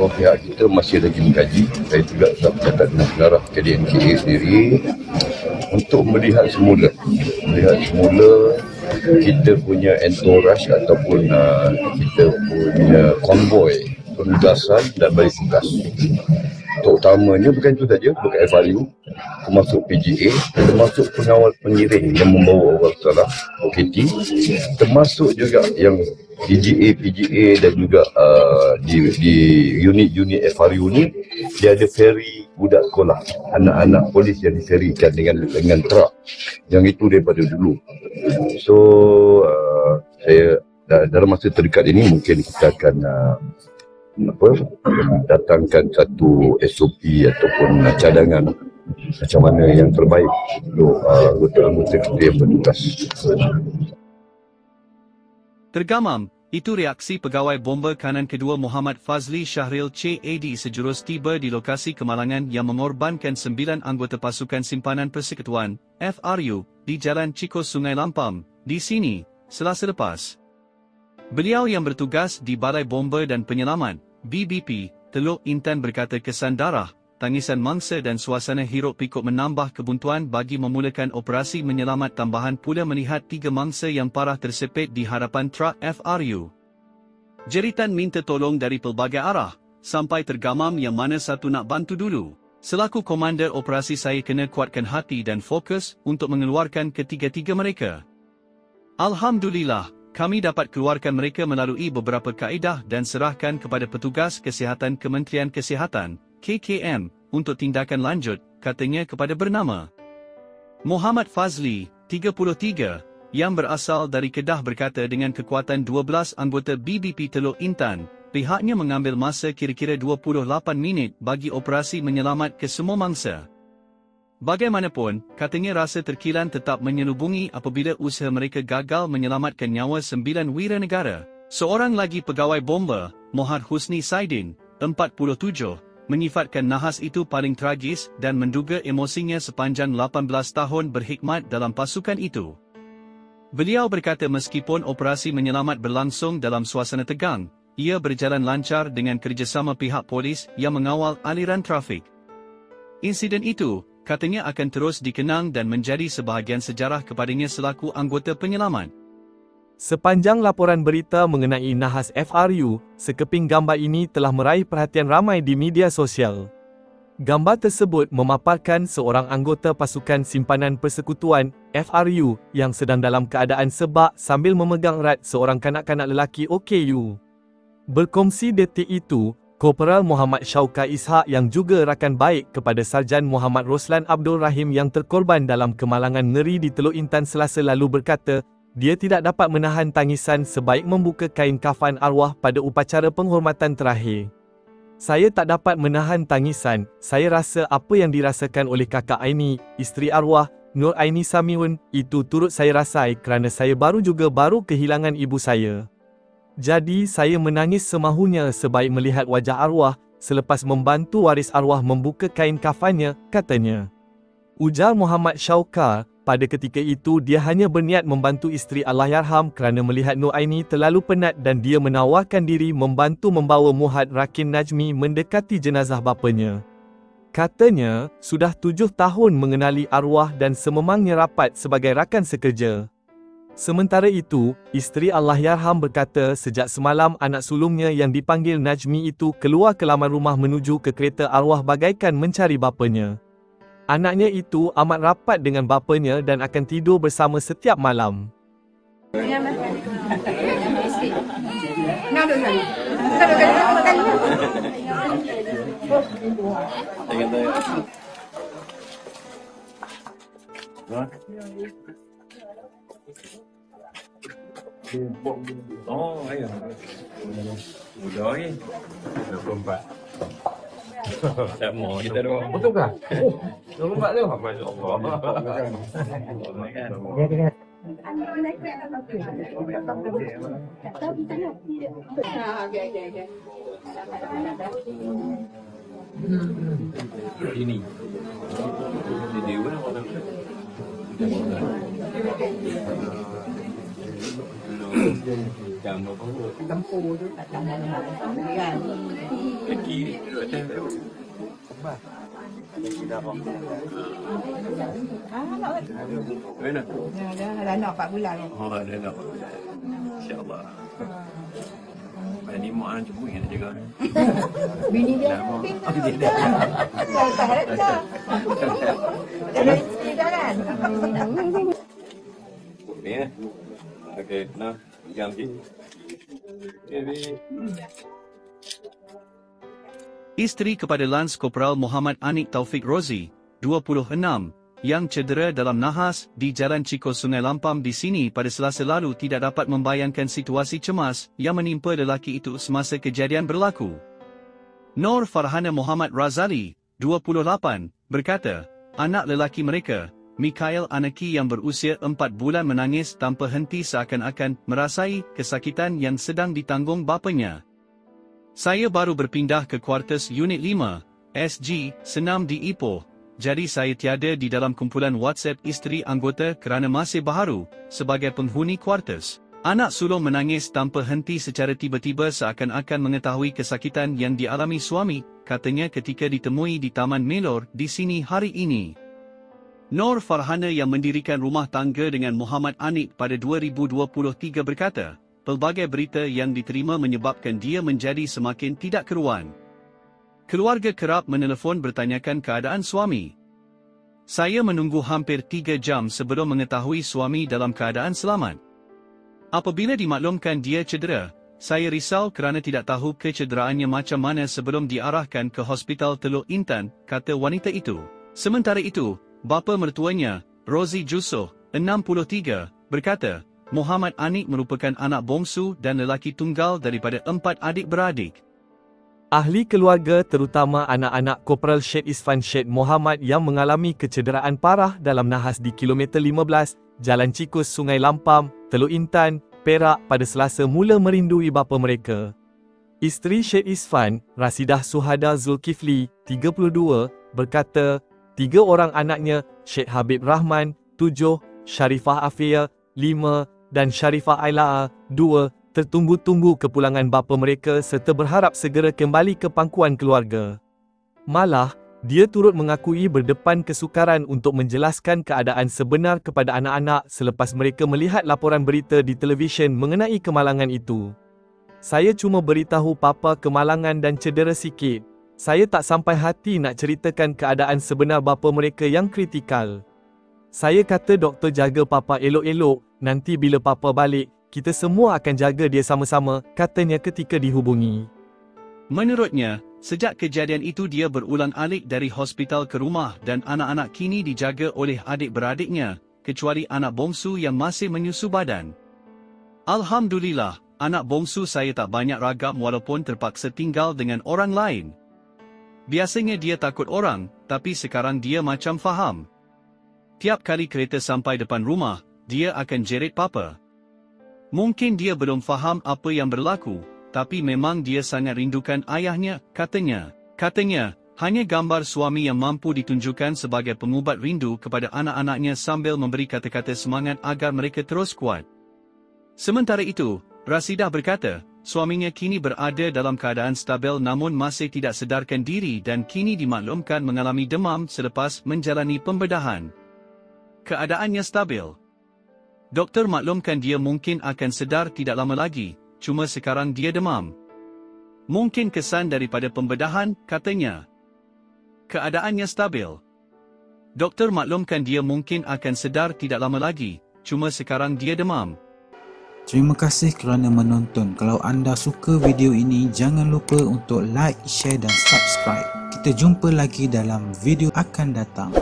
pihak kita masih lagi mengkaji. Saya juga telah bercakap dengan pengarah KDNKA sendiri untuk melihat semula kita punya entourage ataupun kita punya konvoi penugasan dan balik tugas. Terutamanya bukan itu saja, bukan FRU, termasuk PGA, termasuk pengawal pengiring yang membawa orang salah, OKT, termasuk juga yang PGA dan juga di unit FRU ni, dia ada ferry budak sekolah, anak-anak polis yang diferikan dengan truk, yang itu daripada dulu. So saya dalam masa terdekat ini mungkin kita akan datangkan satu SOP ataupun cadangan macam mana yang terbaik untuk anggota-anggota kita yang bertugas. Tergamam, itu reaksi pegawai bomba kanan kedua Muhammad Fazli Syahril CAD sejurus tiba di lokasi kemalangan yang mengorbankan 9 anggota pasukan simpanan persekutuan FRU di Jalan Cikos Sungai Lampam di sini Selasa lepas. Beliau yang bertugas di Balai Bomba dan Penyelamat BBP Teluk Intan berkata kesan darah, tangisan mangsa dan suasana hiruk pikuk menambah kebuntuan bagi memulakan operasi menyelamat tambahan pula melihat 3 mangsa yang parah tersepit di hadapan truk FRU. Jeritan minta tolong dari pelbagai arah, sampai tergamam yang mana satu nak bantu dulu. Selaku komander operasi saya kena kuatkan hati dan fokus untuk mengeluarkan ketiga-tiga mereka. Alhamdulillah, kami dapat keluarkan mereka melalui beberapa kaedah dan serahkan kepada petugas kesihatan Kementerian Kesihatan, KKM, untuk tindakan lanjut, katanya kepada bernama Muhammad Fazli, 33, yang berasal dari Kedah berkata dengan kekuatan 12 anggota BBP Teluk Intan, pihaknya mengambil masa kira-kira 28 minit bagi operasi menyelamat ke semua mangsa. Bagaimanapun, katanya rasa terkilan tetap menyelubungi apabila usaha mereka gagal menyelamatkan nyawa 9 wira negara. Seorang lagi pegawai bomba, Mohad Husni Saidin, 47, menyifatkan nahas itu paling tragis dan menduga emosinya sepanjang 18 tahun berkhidmat dalam pasukan itu. Beliau berkata meskipun operasi menyelamat berlangsung dalam suasana tegang, ia berjalan lancar dengan kerjasama pihak polis yang mengawal aliran trafik. Insiden itu, katanya akan terus dikenang dan menjadi sebahagian sejarah kepadanya selaku anggota penyelamat. Sepanjang laporan berita mengenai nahas FRU, sekeping gambar ini telah meraih perhatian ramai di media sosial. Gambar tersebut memaparkan seorang anggota pasukan simpanan persekutuan FRU yang sedang dalam keadaan sebak sambil memegang erat seorang kanak-kanak lelaki OKU. Berkongsi detik itu, Korporal Muhammad Syauka Ishak yang juga rakan baik kepada Sarjan Muhammad Roslan Abdul Rahim yang terkorban dalam kemalangan ngeri di Teluk Intan Selasa lalu berkata, dia tidak dapat menahan tangisan sebaik membuka kain kafan arwah pada upacara penghormatan terakhir. Saya tak dapat menahan tangisan, saya rasa apa yang dirasakan oleh kakak Aini, isteri arwah, Nur Aini Samiun, itu turut saya rasai kerana saya baru kehilangan ibu saya. Jadi saya menangis semahunya sebaik melihat wajah arwah, selepas membantu waris arwah membuka kain kafannya, katanya. Ujar Muhammad Syauka, pada ketika itu dia hanya berniat membantu isteri Allahyarham kerana melihat Nur Aini terlalu penat dan dia menawarkan diri membantu membawa Muhad Rakin Najmi mendekati jenazah bapanya. Katanya, sudah 7 tahun mengenali arwah dan sememangnya rapat sebagai rakan sekerja. Sementara itu, isteri Allahyarham berkata sejak semalam anak sulungnya yang dipanggil Najmi itu keluar ke laman rumah menuju ke kereta arwah bagaikan mencari bapanya. Anaknya itu amat rapat dengan bapanya dan akan tidur bersama setiap malam. Oh, ayah. Muda lagi. 24. Tak mau kita doang. Betul kah? Oh, 24 tu. Masya-Allah. Ini. Dia mana kau tahu? Campur tu. Lagi Mana? Dah nak 4 bulan. Oh, ada nak. InsyaAllah. Ni mak cuma yang nak jaga. Bini dia Dah, Mak. pintar. Oh, dia dah. Tak harap dah. Ada isteri dah kan? Ni eh. Okey, nah, pegang sikit. Okey. Isteri kepada Lance Korporal Muhammad Anik Taufik Rozi, 26, yang cedera dalam nahas di Jalan Cikos Sungai Lampam di sini pada Selasa lalu tidak dapat membayangkan situasi cemas yang menimpa lelaki itu semasa kejadian berlaku. Nur Farhana Muhammad Razali, 28, berkata, anak lelaki mereka, Mikhail Anaki yang berusia 4 bulan menangis tanpa henti seakan-akan merasai kesakitan yang sedang ditanggung bapanya. Saya baru berpindah ke kuartus Unit 5, SG, Senam di Ipoh. Jadi saya tiada di dalam kumpulan WhatsApp isteri anggota kerana masih baharu, sebagai penghuni kuartus. Anak sulung menangis tanpa henti secara tiba-tiba seakan-akan mengetahui kesakitan yang dialami suami, katanya ketika ditemui di Taman Melor di sini hari ini. Nur Farhana yang mendirikan rumah tangga dengan Muhammad Anik pada 2023 berkata, pelbagai berita yang diterima menyebabkan dia menjadi semakin tidak keruan. Keluarga kerap menelefon bertanyakan keadaan suami. Saya menunggu hampir 3 jam sebelum mengetahui suami dalam keadaan selamat. Apabila dimaklumkan dia cedera, saya risau kerana tidak tahu kecederaannya macam mana sebelum diarahkan ke Hospital Teluk Intan, kata wanita itu. Sementara itu, bapa mertuanya, Rozi Jusoh, 63, berkata, Muhammad Anik merupakan anak bongsu dan lelaki tunggal daripada 4 adik-beradik. Ahli keluarga terutama anak-anak Korporal Syed Isfan Syed Muhammad yang mengalami kecederaan parah dalam nahas di kilometer 15, Jalan Cikos Sungai Lampam, Teluk Intan, Perak pada Selasa mula merindui bapa mereka. Isteri Syed Isfan, Rasidah Suhada Zulkifli, 32, berkata, 3 orang anaknya, Syed Habib Rahman, 7, Sharifah Afia, 5, dan Sharifah Ailaa, 2, tertunggu-tunggu kepulangan bapa mereka serta berharap segera kembali ke pangkuan keluarga. Malah, dia turut mengakui berdepan kesukaran untuk menjelaskan keadaan sebenar kepada anak-anak selepas mereka melihat laporan berita di televisyen mengenai kemalangan itu. Saya cuma beritahu papa kemalangan dan cedera sikit. Saya tak sampai hati nak ceritakan keadaan sebenar bapa mereka yang kritikal. Saya kata doktor jaga papa elok-elok, nanti bila papa balik, kita semua akan jaga dia sama-sama, katanya ketika dihubungi. Menurutnya, sejak kejadian itu dia berulang-alik dari hospital ke rumah dan anak-anak kini dijaga oleh adik-beradiknya, kecuali anak bongsu yang masih menyusu badan. Alhamdulillah, anak bongsu saya tak banyak ragam walaupun terpaksa tinggal dengan orang lain. Biasanya dia takut orang, tapi sekarang dia macam faham. Tiap kali kereta sampai depan rumah, dia akan jerit papa. Mungkin dia belum faham apa yang berlaku, tapi memang dia sangat rindukan ayahnya, katanya. Katanya, hanya gambar suami yang mampu ditunjukkan sebagai pengubat rindu kepada anak-anaknya sambil memberi kata-kata semangat agar mereka terus kuat. Sementara itu, Rasidah berkata, suaminya kini berada dalam keadaan stabil namun masih tidak sedarkan diri dan kini dimaklumkan mengalami demam selepas menjalani pembedahan. Keadaannya stabil. Doktor maklumkan dia mungkin akan sedar tidak lama lagi, cuma sekarang dia demam. Mungkin kesan daripada pembedahan, katanya. Keadaannya stabil. Doktor maklumkan dia mungkin akan sedar tidak lama lagi, cuma sekarang dia demam. Terima kasih kerana menonton. Kalau anda suka video ini, jangan lupa untuk like, share dan subscribe. Kita jumpa lagi dalam video akan datang.